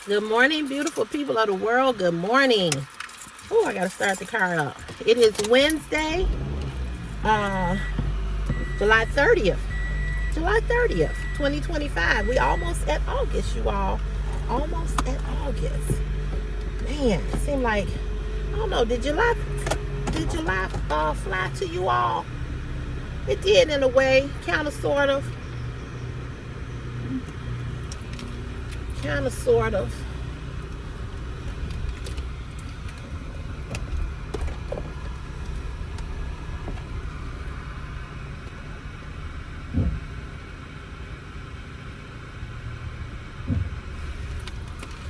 Good morning, beautiful people of the world. Good morning. Oh, I gotta start the car up. It is Wednesday, uh, July 30th. July 30th, 2025. We almost at August, you all. Almost at August. Man, it seemed like I don't know. Did July fly to you all? It did in a way, kind of, sort of, kind of, sort of.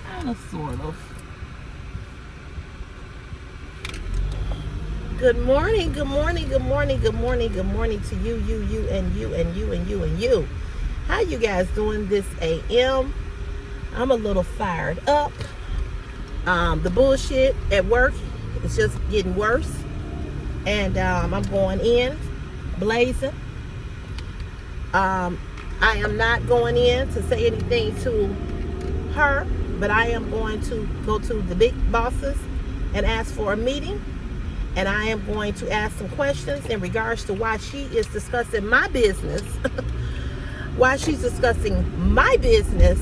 Kind of, sort of. Good morning, good morning, good morning, good morning, good morning to you, and you, and you, and you, and you. How you guys doing this AM? I'm a little fired up. The bullshit at work is just getting worse. And I'm going in blazing. I am not going in to say anything to her, but I am going to go to the big bosses and ask for a meeting. And I am going to ask some questions in regards to why she is discussing my business. Why she's discussing my business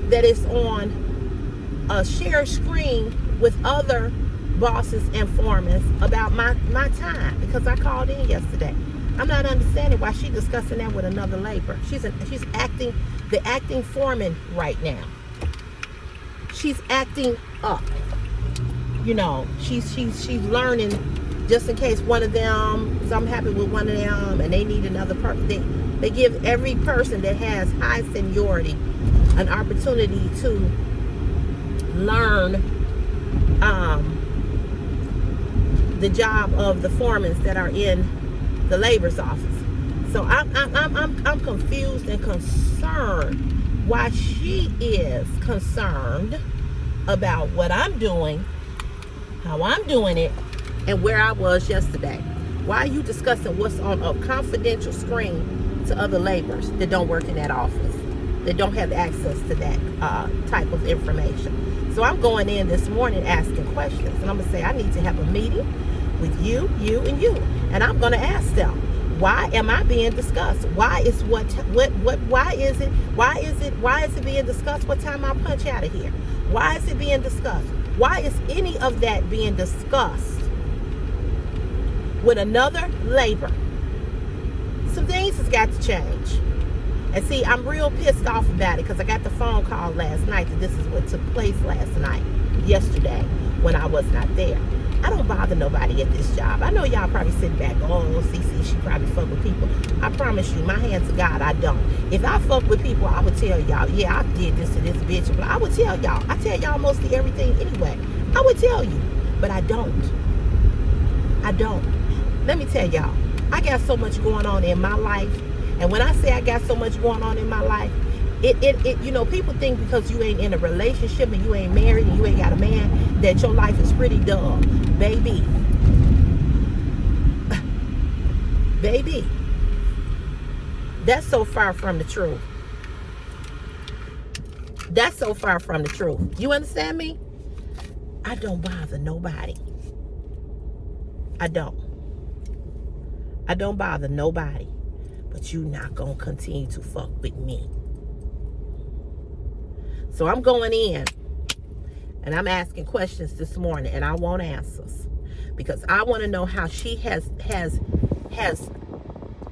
that is on a shared screen with other bosses and foremen about my time, because I called in yesterday. I'm not understanding why she's discussing that with another laborer. She's acting the acting foreman right now. She's acting up. You know, she's learning, just in case one of them, so I'm happy with one of them and they need another person. They give every person that has high seniority an opportunity to learn the job of the foremen that are in the labor's office. So I'm confused and concerned why she is concerned about what I'm doing, how I'm doing it, and where I was yesterday. Why are you discussing what's on a confidential screen to other laborers that don't work in that office, that don't have access to that type of information? So I'm going in this morning asking questions, and I'm gonna say I need to have a meeting with you, and you, and I'm gonna ask them, why am I being discussed? Why is why is it being discussed? What time I punch out of here? Why is it being discussed? Why is any of that being discussed with another labor? Some things has got to change. And see, I'm real pissed off about it because I got the phone call last night that this is what took place yesterday, when I was not there. I don't bother nobody at this job. I know y'all probably sitting back, oh, CC, she probably fuck with people. I promise you, my hands to God, I don't. If I fuck with people, I would tell y'all, yeah, I did this to this bitch. But I would tell y'all. I tell y'all mostly everything anyway. I would tell you, but I don't. I don't. Let me tell y'all, I got so much going on in my life. And when I say I got so much going on in my life, it you know, people think because you ain't in a relationship and you ain't married and you ain't got a man that your life is pretty dull. Baby, that's so far from the truth. That's so far from the truth. You understand me? I don't bother nobody. I don't bother nobody. But you not gonna continue to fuck with me. So I'm going in and I'm asking questions this morning, and I want answers, because I want to know how she has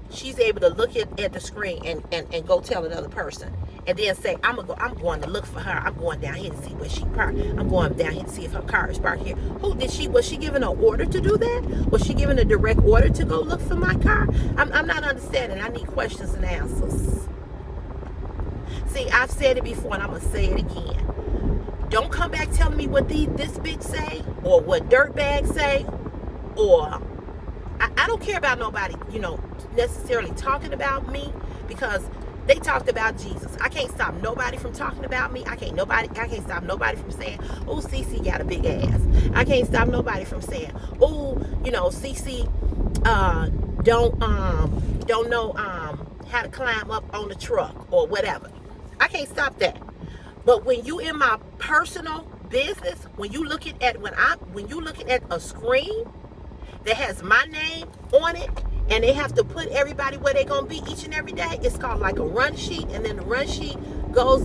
she's able to look at the screen and go tell another person and then say, I'm going to look for her. I'm going down here to see where she parked. I'm going down here to see if her car is parked here. Was she given an order to do that? Was she given a direct order to go look for my car? I'm not understanding. I need questions and answers. See, I've said it before, and I'm going to say it again. Don't come back telling me what this bitch say, or what dirtbag say, or I don't care about nobody, you know, necessarily talking about me, because they talked about Jesus. I can't stop nobody from talking about me. I can't stop nobody from saying, oh, CC got a big ass. I can't stop nobody from saying, oh, you know, CC don't know how to climb up on the truck or whatever. I can't stop that. But when you in my personal business, when you looking at a screen that has my name on it, and they have to put everybody where they're gonna be each and every day, it's called like a run sheet, and then the run sheet goes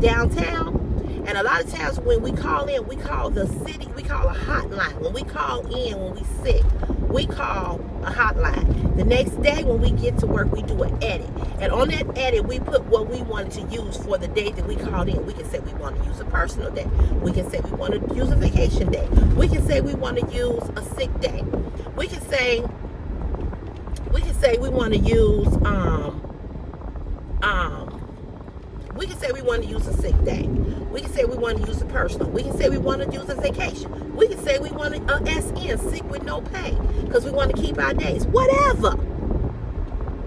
downtown. And a lot of times when we call in, we call the city, we call a hotline. When we call in, when we sick, we call a hotline. The next day when we get to work, we do an edit. And on that edit, we put what we wanted to use for the day that we called in. We can say we want to use a personal day. We can say we want to use a vacation day. We can say we want to use a sick day. We can say we want to use we can say we want to use a sick day. We can say we want to use a personal. We can say we want to use a vacation. We can say we want to SN, sick with no pay, because we want to keep our days. Whatever.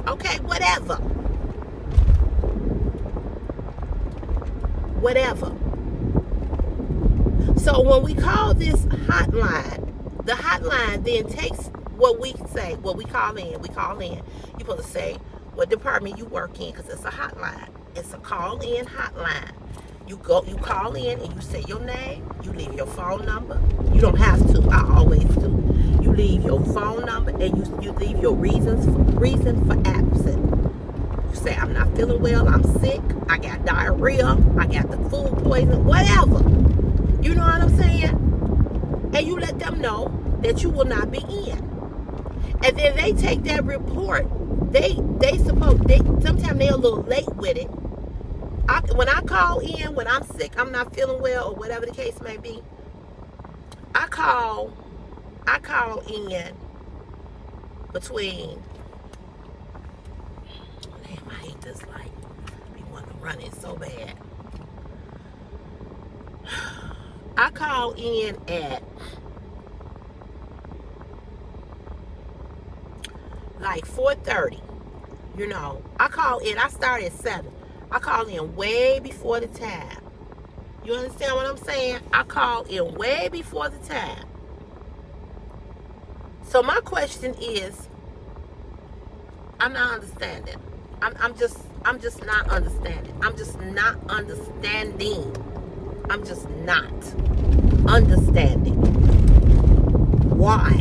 Okay, whatever. Whatever. So when we call this hotline, the hotline then takes what we say, what we call in. You're supposed to say what department you work in, because it's a hotline. It's a call-in hotline. You call in and you say your name. You leave your phone number. You don't have to. I always do. You leave your phone number and you leave your reason for absent. You say, I'm not feeling well. I'm sick. I got diarrhea. I got the food poison. Whatever. You know what I'm saying? And you let them know that you will not be in. And then they take that report. Sometimes they're a little late with it. When I call in, when I'm sick, I'm not feeling well, or whatever the case may be, I call in between, damn, I hate this light. I want to run it so bad. I call in at like 4:30. You know, I call in, I start at 7. I call in way before the time. You understand what I'm saying? I call in way before the time. So my question is, I'm not understanding. I'm just not understanding. I'm just not understanding. I'm just not understanding why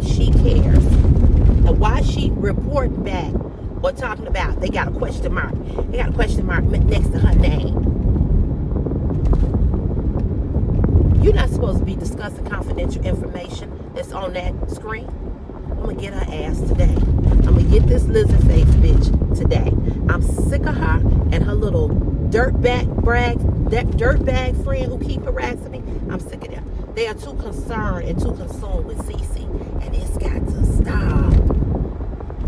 she cares and why she report back or talking about they got a question mark. They got a question mark next to her name. You're not supposed to be discussing confidential information that's on that screen. I'm gonna get her ass today. I'm gonna get this lizard face bitch today. I'm sick of her and her little dirtbag friend who keep harassing me. I'm sick of them. They are too concerned and too consumed with CC, and it's got to stop.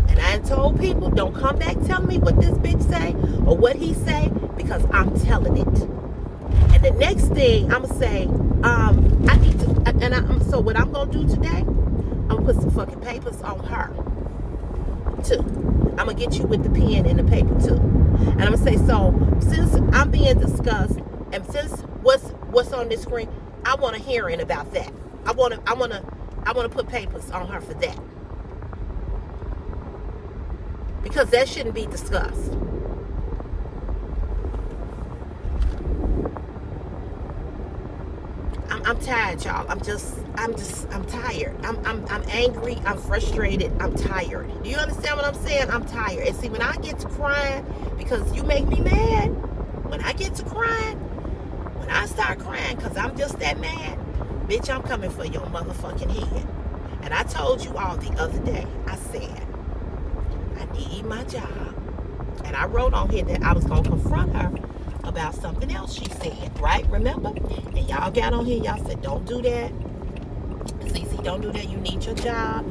And I told people, don't come back telling me what this bitch say or what he say, because I'm telling it. And the next thing I'm gonna say, I need to, so what I'm gonna do today, I'm gonna put some fucking papers on her too. I'm gonna get you with the pen and the paper too. And I'm gonna say, so since I'm being discussed, and since what's on this screen, I want a hearing about that. I wanna put papers on her for that. Because that shouldn't be discussed. I'm tired, y'all. I'm tired. I'm angry. I'm frustrated. I'm tired. Do you understand what I'm saying? I'm tired. And see, when I get to crying, because you make me mad, when I get to crying, when I start crying, because I'm just that mad, bitch, I'm coming for your motherfucking head. And I told you all the other day, I said, I need my job. And I wrote on here that I was going to confront her about something else she said, right? Remember? And y'all got on here, y'all said, don't do that. Cece, don't do that. You need your job.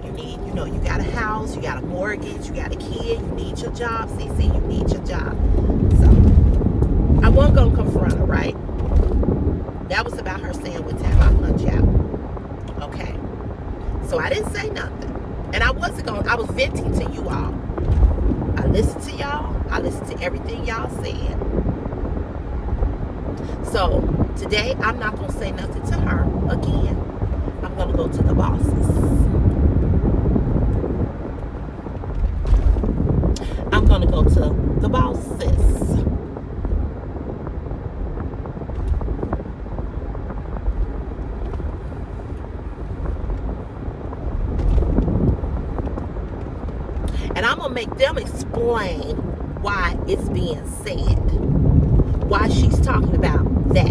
You need, you got a house, you got a mortgage, you got a kid, you need your job. Cece, you need your job. So, I wasn't going to confront her, right? That was about her saying, what time I punch out. Okay. So, I didn't say nothing. And I was venting to you all. I listened to y'all. I listened to everything y'all said. So today I'm not going to say nothing to her again. I'm going to go to the bosses. I'm going to go to the bosses. gonna make them explain why it's being said, why she's talking about that.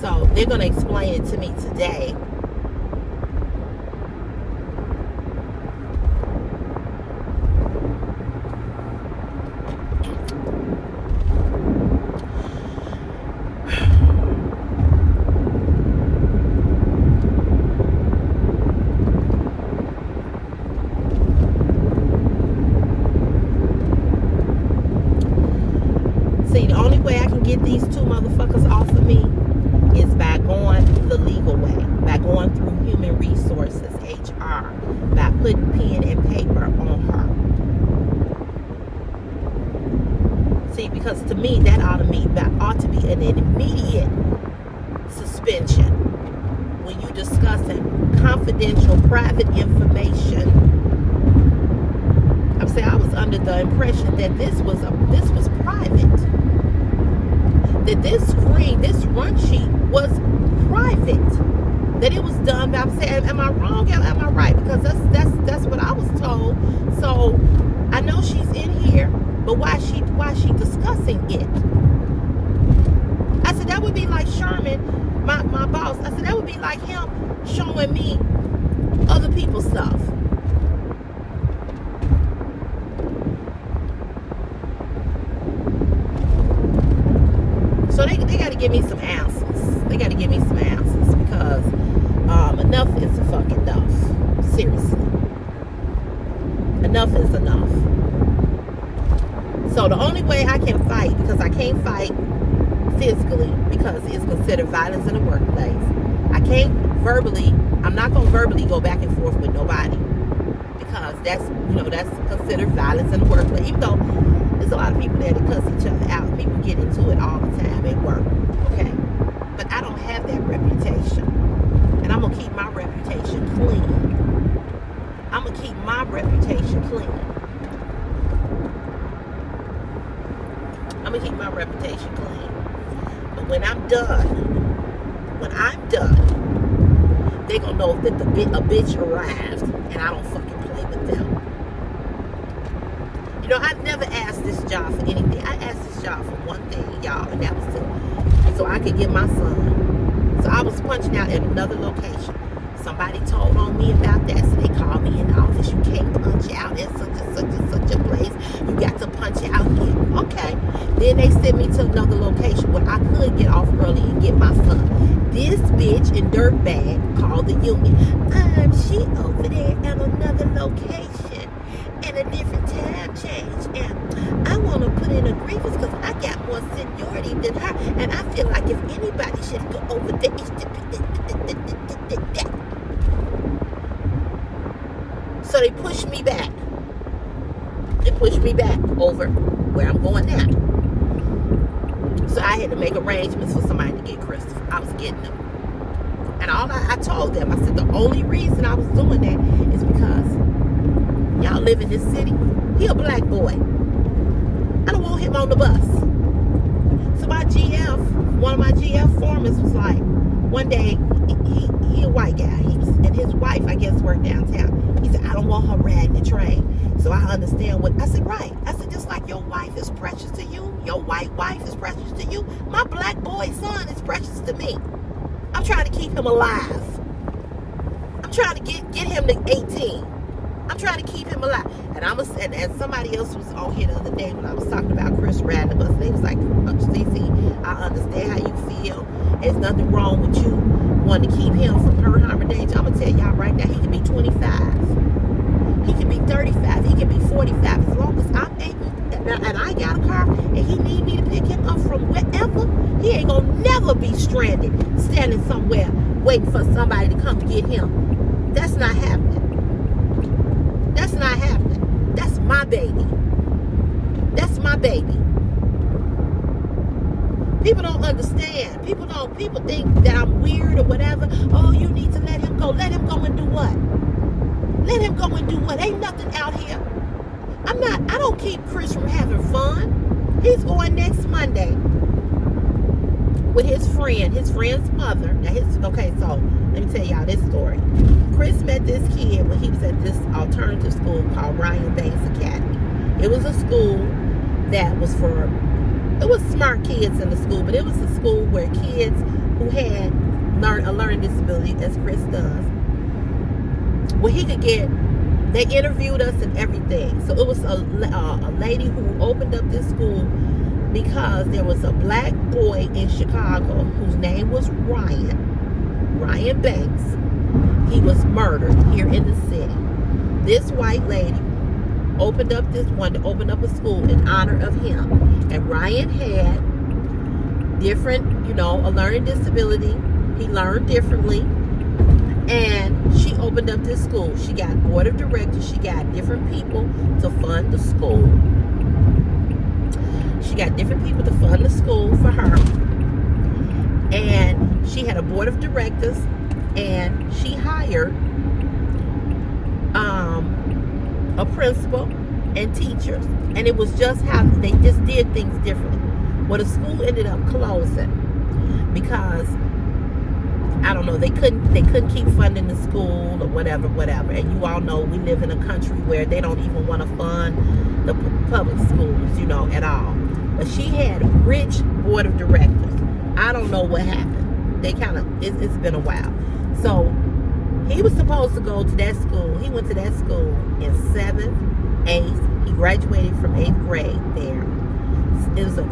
So they're going to explain it to me today. See, the only way I can get these two motherfuckers off of me is by going the legal way, by going through human resources, HR, by putting pen and paper on her. See, because to me, that ought to be an immediate suspension when you discussing confidential, private information. I'm saying I was under the impression that this was private. That this screen, this run sheet was private. That it was done by, I'm saying, am I wrong? Am I right? Because that's what I was told. So I know she's in here, but why is she discussing it? I said that would be like Sherman, my boss. I said that would be like him showing me other people's stuff. So they got to give me some answers. They got to give me some answers because enough is fucking enough. Seriously. Enough is enough. So the only way I can fight, because I can't fight physically because it's considered violence in the workplace. I'm not going to verbally go back and forth with nobody because that's considered violence in the workplace. Even though there's a lot of people there that cuss each other out. People get into it all the time at work. Okay? But I don't have that reputation. And I'm going to keep my reputation clean. I'm going to keep my reputation clean. I'm going to keep my reputation clean. But when I'm done, they're going to know that a bitch arrived and I don't fucking play with them. You know, I've never asked this job for anything. I asked this job for one thing, y'all, and that was so I could get my son. So I was punching out at another location. Somebody told on me about that, so they called me in the office. You can't punch out at such and such a place. You got to punch out here. Okay. Then they sent me to another location where I could get off early and get my son. This bitch in dirtbag called the union. She over there at another location and a different time change. And I want to put in a grievance because I got more seniority than her. And I feel like if anybody should go over there, it's so they pushed me back. They pushed me back over where I'm going now. So I had to make arrangements for somebody to get Christopher. I was getting them. And I told them, I said, the only reason I was doing that is because y'all live in this city. He a black boy. I don't want him on the bus. So my GF, one of my GF foremen was like, one day, he a white guy. And his wife, I guess, worked downtown. He said, I don't want her riding the train. So I understand what, I said, right. I said, just like your wife is precious to you, your white wife is precious to you, my black boy son is precious to me. I'm trying to keep him alive. I'm trying to get him to 18. I'm trying to keep him alive. And somebody else was on here the other day when I was talking about Chris riding the bus. They was like, Cece, I understand how you feel. There's nothing wrong with you wanting to keep him from hurt, harm, or danger. I'm going to tell y'all right now, he can be 25. He can be 35. He can be 45. As long as I'm able, and I got a car, and he need me to pick him up from wherever, he ain't going to never be stranded, standing somewhere, waiting for somebody to come get him. That's not happening. That's not happening. That's my baby. That's my baby. People don't understand. People think that I'm weird or whatever. Oh, you need to let him go. Let him go and do what? Let him go and do what? Ain't nothing out here. I don't keep Chris from having fun. He's going next Monday with his friend's mother. Okay, so let me tell y'all this story. Chris met this kid when he was at this alternative school called Ryan Banks Academy. It was a school that was it was smart kids in the school, but it was a school where kids who had a learning disability, as Chris does, where he could get, they interviewed us and everything. So it was a lady who opened up this school because there was a black boy in Chicago whose name was Ryan Banks. He was murdered here in the city. This white lady wanted to open up a school in honor of him. And Ryan had different, a learning disability. He learned differently. And she opened up this school. She got board of directors. She got different people to fund the school. She got different people to fund the school for her. And she had a board of directors. And she hired a principal and teachers. And it was just how they just did things differently. Well, the school ended up closing because, I don't know, they couldn't keep funding the school or whatever. And you all know we live in a country where they don't even want to fund the public schools, at all. But she had a rich board of directors. I don't know what happened. It's been a while. So he was supposed to go to that school. He went to that school in 7th, 8th. He graduated from 8th grade there. It was an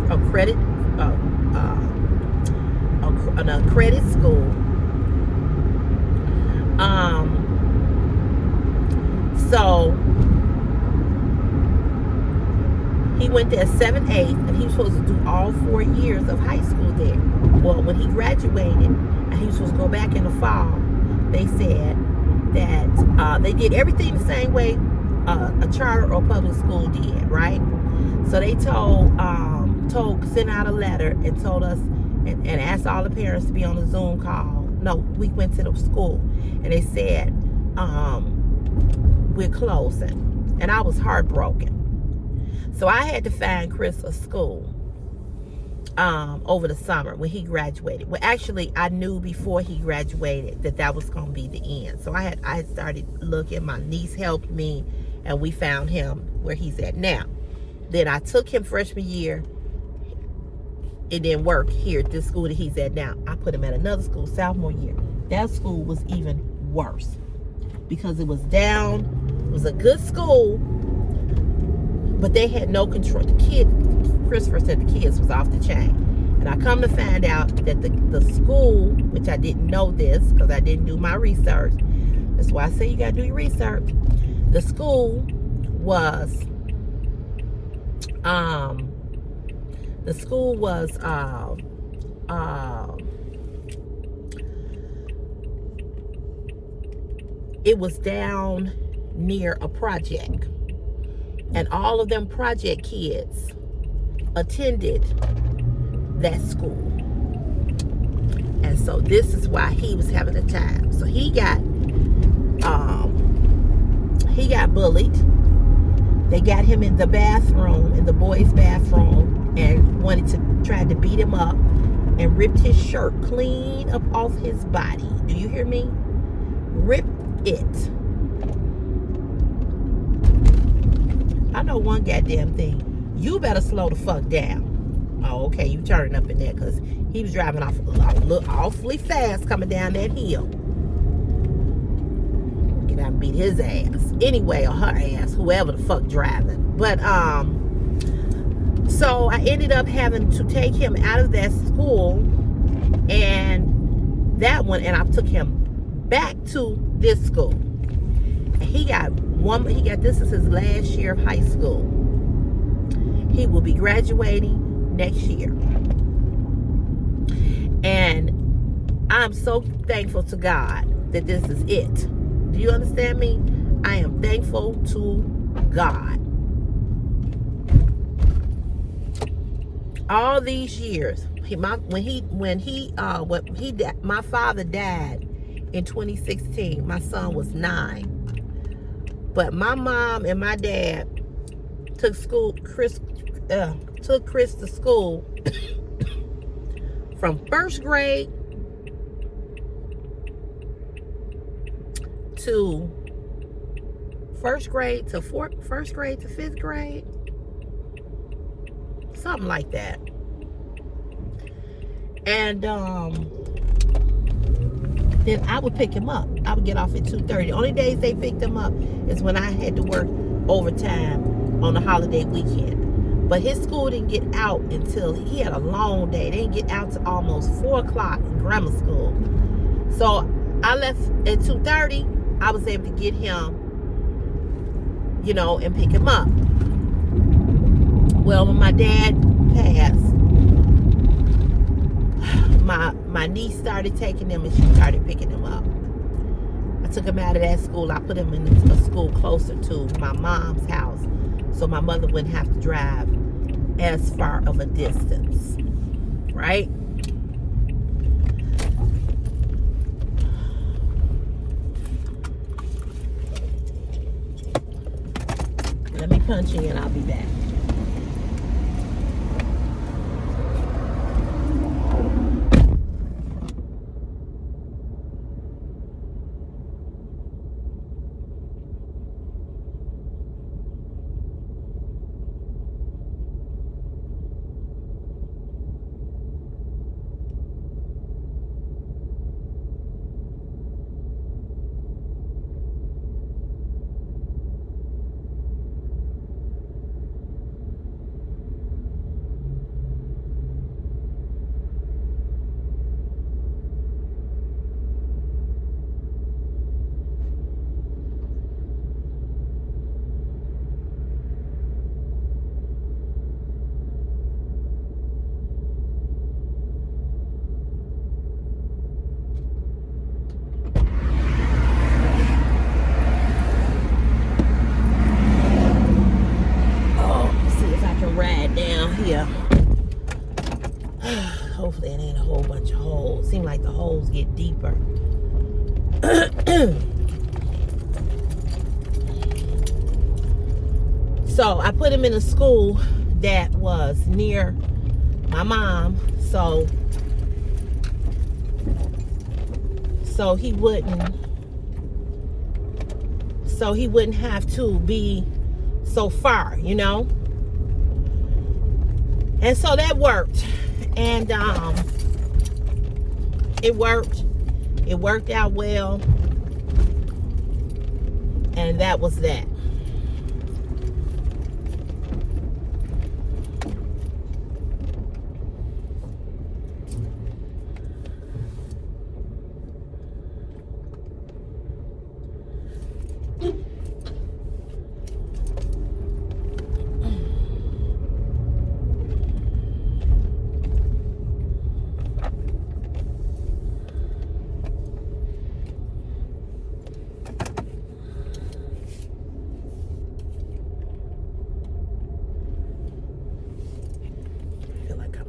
accredited school. So he went there 7th, 8th, and he was supposed to do all 4 years of high school there. Well, when he graduated and he was supposed to go back in the fall, they said that they did everything the same way a charter or public school did, right? So they sent out a letter and told us and asked all the parents to be on a Zoom call. No, we went to the school and they said, we're closing. And I was heartbroken. So I had to find Chris a school over the summer when he graduated. Well, actually, I knew before he graduated that was going to be the end. So I had started looking. My niece helped me, and we found him where he's at now. Then I took him freshman year. It didn't work here at this school that he's at now. I put him at another school sophomore year. That school was even worse because it was down. It was a good school, but they had no control. Christopher said the kids was off the chain. And I come to find out that the school, which I didn't know this because I didn't do my research. That's why I say you got to do your research. The school was, it was down near a project. And all of them project kids attended that school. And so this is why he was having a time. So he got bullied. They got him in the bathroom, in the boys' bathroom, and tried to beat him up and ripped his shirt clean up off his body. Do you hear me? Ripped it. I know one goddamn thing. You better slow the fuck down. Oh, okay, you turning up in there because he was driving awfully fast coming down that hill. Get out and beat his ass. Anyway, or her ass, whoever the fuck driving. But, so I ended up having to take him out of that school and I took him back to this school. And this is his last year of high school. He will be graduating next year. And I'm so thankful to God that this is it. Do you understand me? I am thankful to God. all these years, my father died in 2016. My son was 9. But my mom and my dad took Chris to school from first grade to fifth grade, something like that. And then I would pick him up. I would get off at 2:30. The only days they picked him up is when I had to work overtime on the holiday weekend. But his school didn't get out until he had a long day. They didn't get out to almost 4 o'clock in grammar school. So I left at 2:30. I was able to get him, and pick him up. Well, when my dad passed, my niece started taking him, and she started picking him up. I took him out of that school. I put him in a school closer to my mom's house, so my mother wouldn't have to drive as far of a distance, right? Let me punch in, I'll be back. Hopefully it ain't a whole bunch of holes. Seem like the holes get deeper. So I put him in a school that was near my mom, so he wouldn't have to be so far, And so that worked. And it worked. It worked out well. And that was that.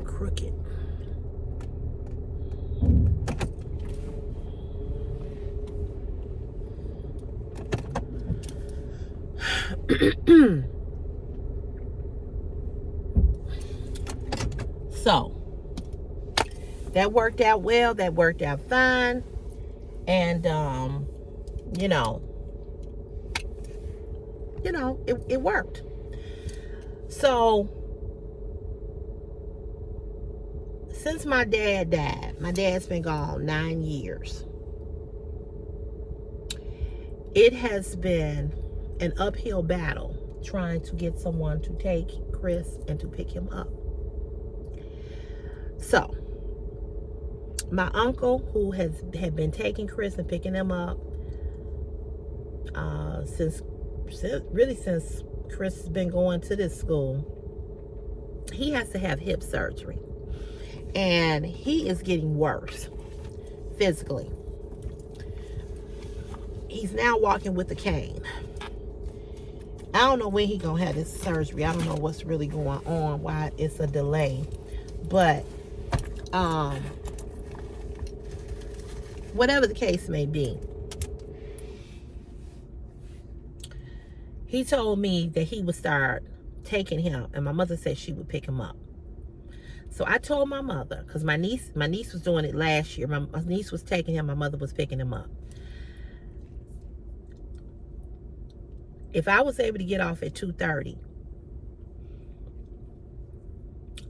Crooked. So that worked out well. That worked out fine. And it worked. So since my dad died, my dad's been gone 9 years. It has been an uphill battle trying to get someone to take Chris and to pick him up. So my uncle, who had been taking Chris and picking him up since Chris has been going to this school, he has to have hip surgery. And he is getting worse physically. He's now walking with a cane. I don't know when he's going to have this surgery. I don't know what's really going on, why it's a delay. But whatever the case may be, he told me that he would start taking him, and my mother said she would pick him up. So I told my mother, because my niece was doing it last year. My niece was taking him, my mother was picking him up. If I was able to get off at 2:30,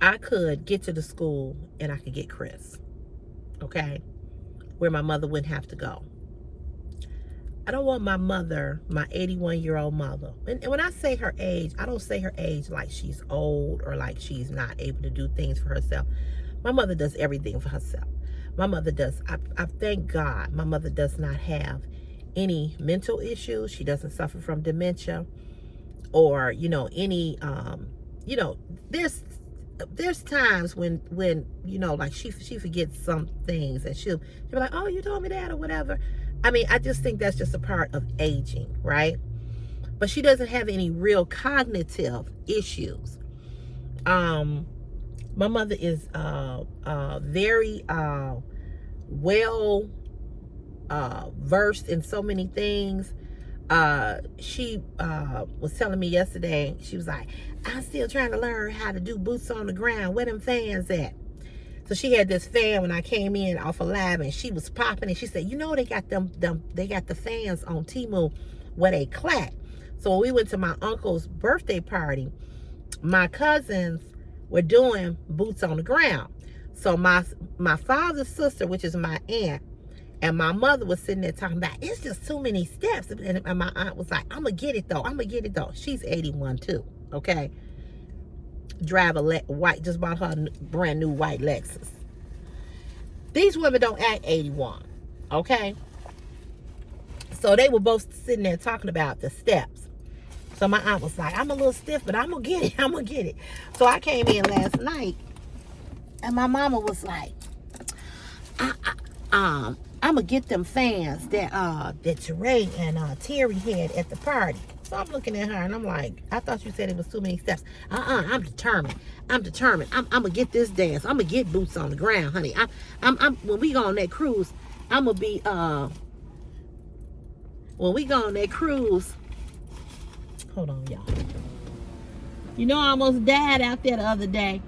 I could get to the school and I could get Chris, okay, where my mother wouldn't have to go. I don't want my mother, my 81-year-old mother, and when I say her age, I don't say her age like she's old or like she's not able to do things for herself. My mother does everything for herself. My mother does, I thank God, my mother does not have any mental issues. She doesn't suffer from dementia or, you know, any, you know, there's times when you know, like she forgets some things, and she'll be like, oh, you told me that, or whatever. I mean, I just think that's just a part of aging, right? But she doesn't have any real cognitive issues. My mother is very well versed in so many things. She was telling me yesterday, she was like, I'm still trying to learn how to do boots on the ground. Where them fans at? So she had this fan when I came in off of live, and she was popping, and she said, you know, they got they got the fans on Temu where they clap. So when we went to my uncle's birthday party, my cousins were doing boots on the ground. So my father's sister, which is my aunt, and my mother was sitting there talking about, it's just too many steps. And my aunt was like, I'm going to get it, though. I'm going to get it, though. She's 81, too, okay? Drive a white, just bought her a brand new white Lexus. These women don't act 81, okay? So they were both sitting there talking about the steps. So my aunt was like, I'm a little stiff, but I'm going to get it. I'm going to get it. So I came in last night, and my mama was like, I'm going to get them fans that Teray and Terry had at the party. So I'm looking at her, and I'm like, I thought you said it was too many steps. I'm determined. I'm going to get this dance. I'm going to get boots on the ground, honey. When we go on that cruise, I'm going to be, when we go on that cruise, hold on, y'all. You know, I almost died out there the other day.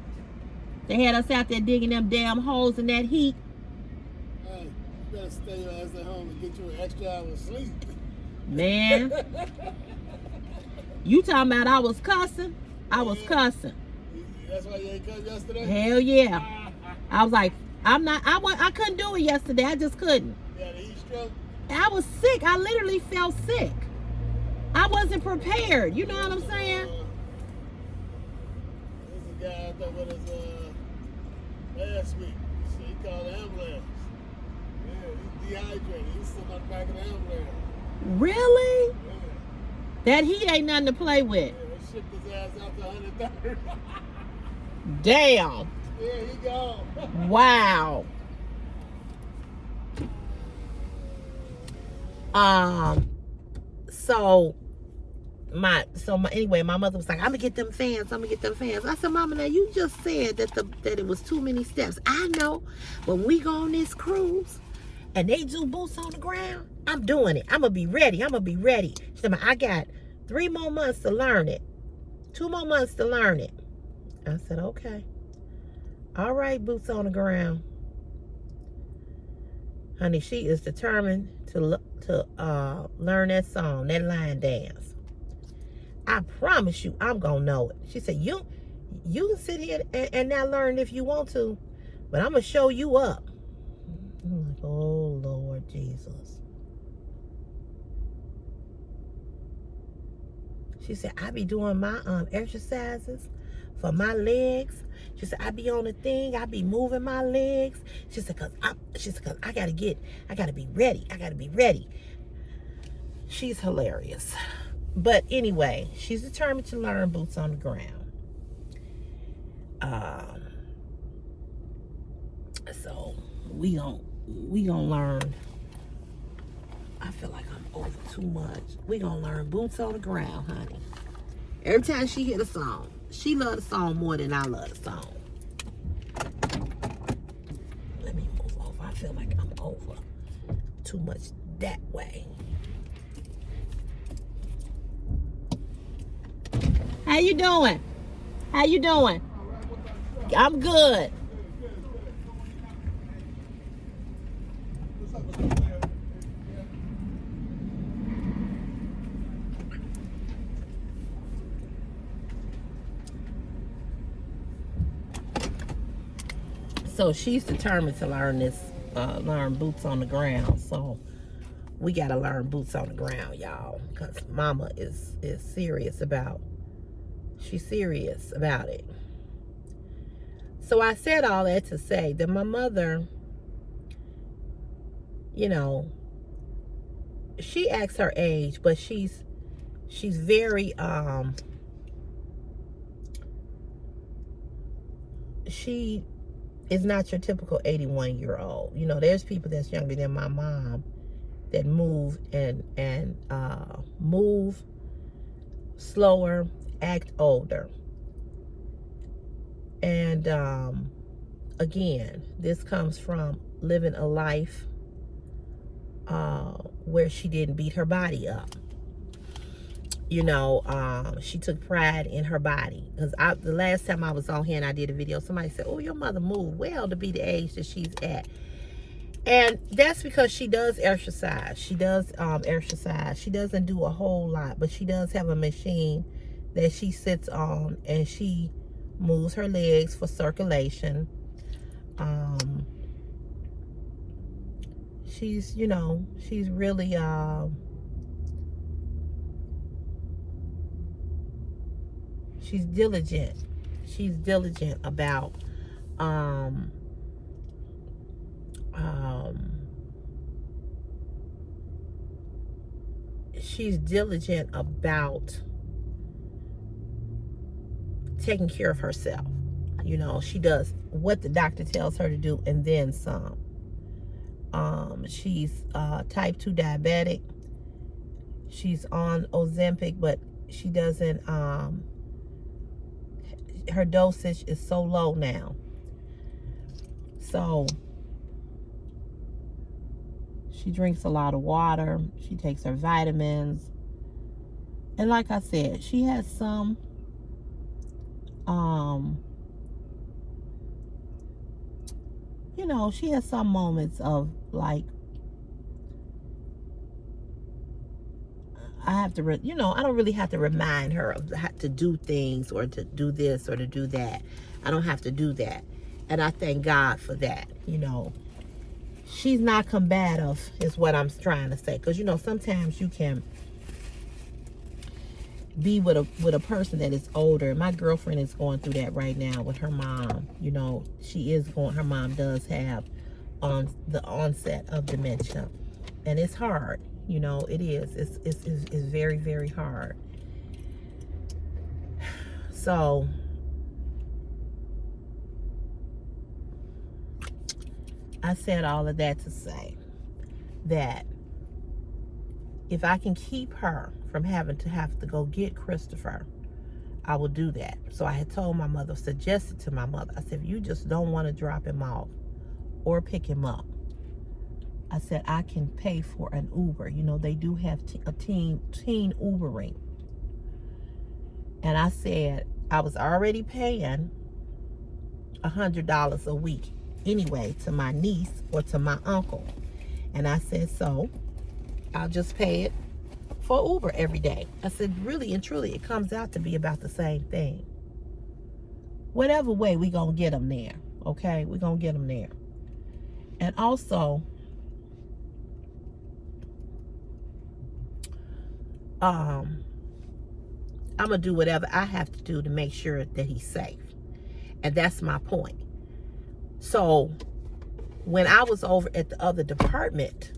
They had us out there digging them damn holes in that heat. Hey, you better stay your ass at home and get you an extra hour of sleep. Man. You talking about I was cussing? I was cussing. That's why you ain't cussed yesterday? Hell yeah. I was like, I couldn't do it yesterday. I just couldn't. Yeah, the heat stroke? I was sick. I literally felt sick. I wasn't prepared. You know what I'm saying? There's a guy out there with us last week. So he called the ambulance. Yeah, he's dehydrated. He's sitting on the back of the ambulance. Really? Yeah. That heat ain't nothing to play with. Yeah, they shipped his ass out to 130. Damn. Yeah, he gone. Wow. Anyway, my mother was like, I'm gonna get them fans. I said, Mama, now you just said that it was too many steps. I know, but when we go on this cruise and they do boots on the ground, I'm doing it. I'm gonna be ready. She said, I got 3 more months to learn it. 2 more months to learn it. I said, okay. All right, boots on the ground. Honey, she is determined to learn that song, that line dance. I promise you, I'm gonna know it. She said, you can sit here and not learn if you want to, but I'm gonna show you up. I'm like, oh Lord Jesus. She said, I be doing my exercises for my legs. She said, I be on the thing, I be moving my legs. She said, cause I gotta be ready. She's hilarious. But anyway, she's determined to learn boots on the ground. So we gonna learn. I feel like I'm over too much. We gonna learn boots on the ground, honey. Every time she hear the song, she love the song more than I love the song. feel like I'm over too much that way. How you doing? How you doing? I'm good. So she's determined to learn learn boots on the ground. So we gotta learn boots on the ground, y'all, because Mama is serious about. She's serious about it. So I said all that to say that my mother, you know, she acts her age, but she's very she is not your typical 81-year-old. You know, there's people that's younger than my mom that move and move slower, act older. And again, this comes from living a life where she didn't beat her body up. You know, she took pride in her body. Because the last time I was on here and I did a video, somebody said, oh, your mother moved well to be the age that she's at. And that's because she does exercise. She does exercise. She doesn't do a whole lot, but she does have a machine that she sits on, and she moves her legs for circulation. She's, you know, she's really she's diligent. She's diligent about she's diligent about taking care of herself. You know, she does what the doctor tells her to do and then some. She's type 2 diabetic. She's on Ozempic, but she doesn't, her dosage is so low now. So she drinks a lot of water. She takes her vitamins. And like I said, she has some you know, she has some moments of like, I have to, you know, I don't really have to remind her of to do things or to do this or to do that. I don't have to do that. And I thank God for that. You know, she's not combative is what I'm trying to say. Because, you know, sometimes you can be with a person that is older. My girlfriend is going through that right now with her mom. You know, her mom does have the onset of dementia. And it's hard. You know, it is. It's very, very hard. So I said all of that to say that if I can keep her from having to go get Christopher, I will do that. So I had told my mother, suggested to my mother, I said, if you just don't want to drop him off or pick him up, I said, I can pay for an Uber. You know, they do have a teen Ubering. And I said, I was already paying $100 a week anyway to my niece or to my uncle. And I said, so I'll just pay it for Uber every day. I said, really and truly, it comes out to be about the same thing. Whatever way, we gonna get them there. Okay, we're gonna get them there. And also, I'm gonna do whatever I have to do to make sure that he's safe. And that's my point. So when I was over at the other department,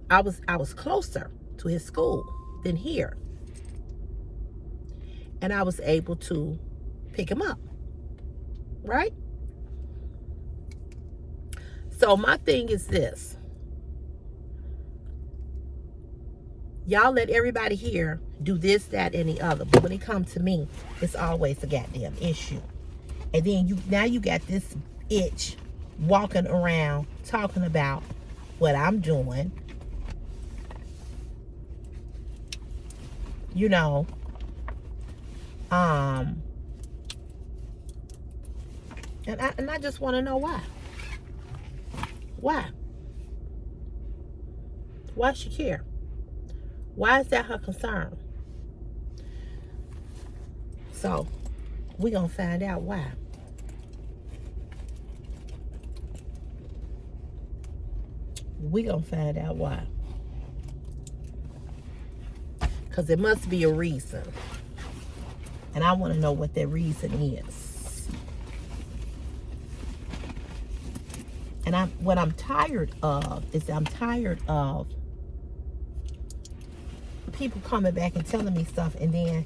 I was closer to his school than here. And I was able to pick him up. Right? So my thing is this. Y'all let everybody here do this, that, and the other. But when it comes to me, it's always a goddamn issue. And then now you got this itch walking around talking about what I'm doing. You know, and I just want to know why. Why? Why she care? Why is that her concern? So we gonna find out why. We gonna find out why. Because there must be a reason. And I want to know what that reason is. And what I'm tired of is I'm tired of people coming back and telling me stuff and then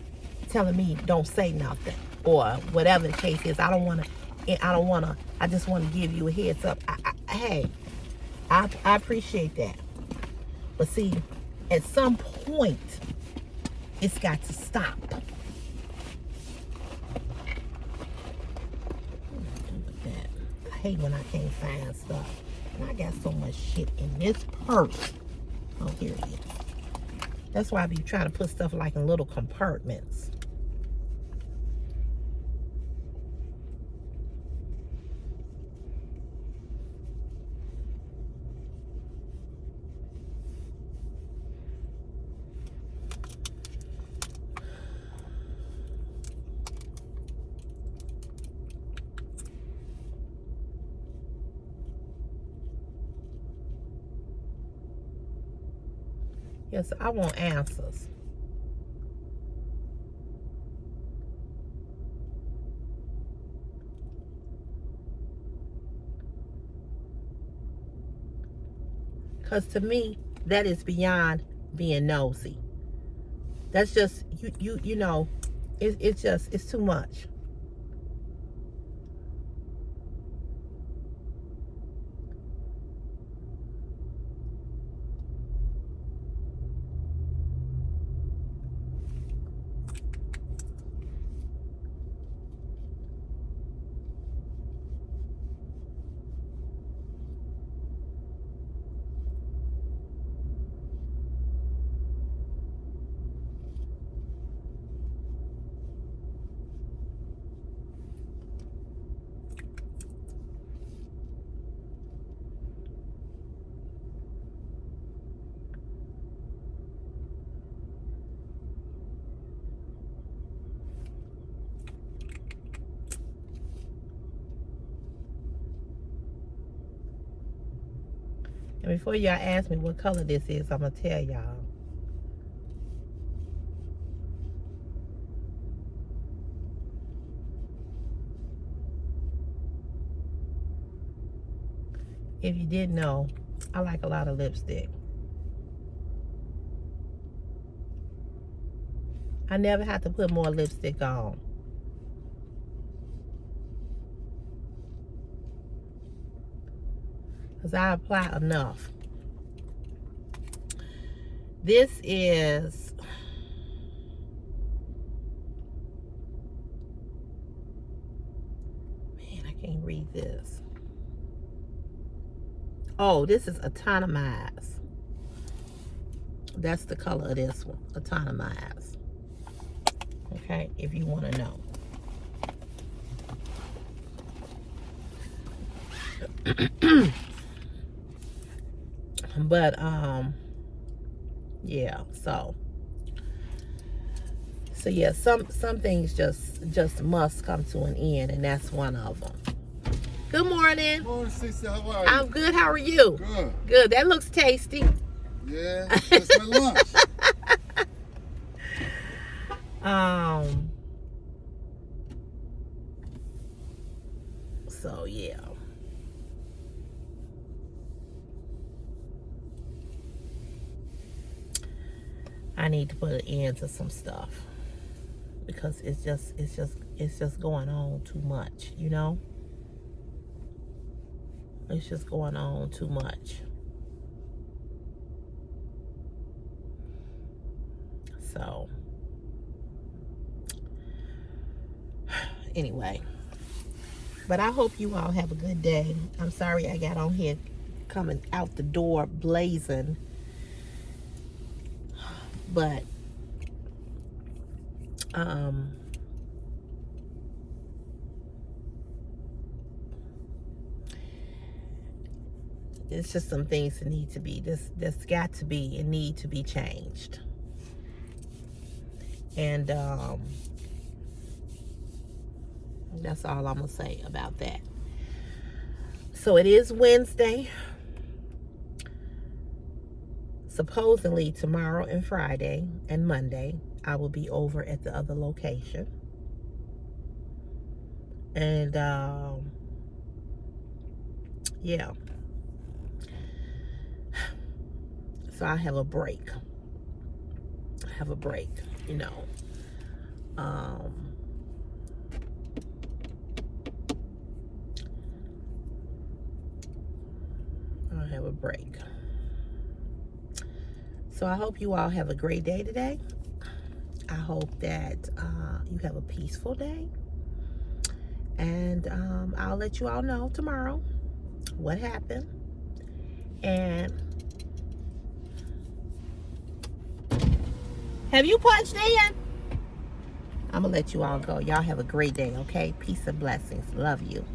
telling me don't say nothing or whatever the case is. I just want to give you a heads up. Hey, I appreciate that. But see, at some point, it's got to stop. I hate when I can't find stuff. And I got so much shit in this purse. Oh, here it is. That's why I be trying to put stuff like in little compartments. Yes, I want answers. Because to me, that is beyond being nosy. That's just, you know, it's too much. And before y'all ask me what color this is, I'm going to tell y'all. If you didn't know, I like a lot of lipstick. I never have to put more lipstick on. Because I apply enough. This is... Man, I can't read this. Oh, this is Autonomize. That's the color of this one. Autonomize. Okay, if you want to know. But yeah, so yeah, some things just must come to an end, and that's one of them. Good morning. Good morning, sister. How are you? I'm good. How are you? Good. Good. That looks tasty. Yeah, that's my lunch. So yeah. I need to put an end to some stuff because it's just going on too much, you know? It's just going on too much. So anyway, But I hope you all have a good day. I'm sorry I got on here coming out the door blazing. But it's just some things that need to be, this got to be and need to be changed. And that's all I'm gonna say about that. So it is Wednesday. Supposedly tomorrow and Friday and Monday I will be over at the other location. And yeah. So I have a break. You know. I'll have a break. So I hope you all have a great day today. I hope that you have a peaceful day. And I'll let you all know tomorrow what happened. And have you punched in? I'm going to let you all go. Y'all have a great day, okay? Peace and blessings. Love you.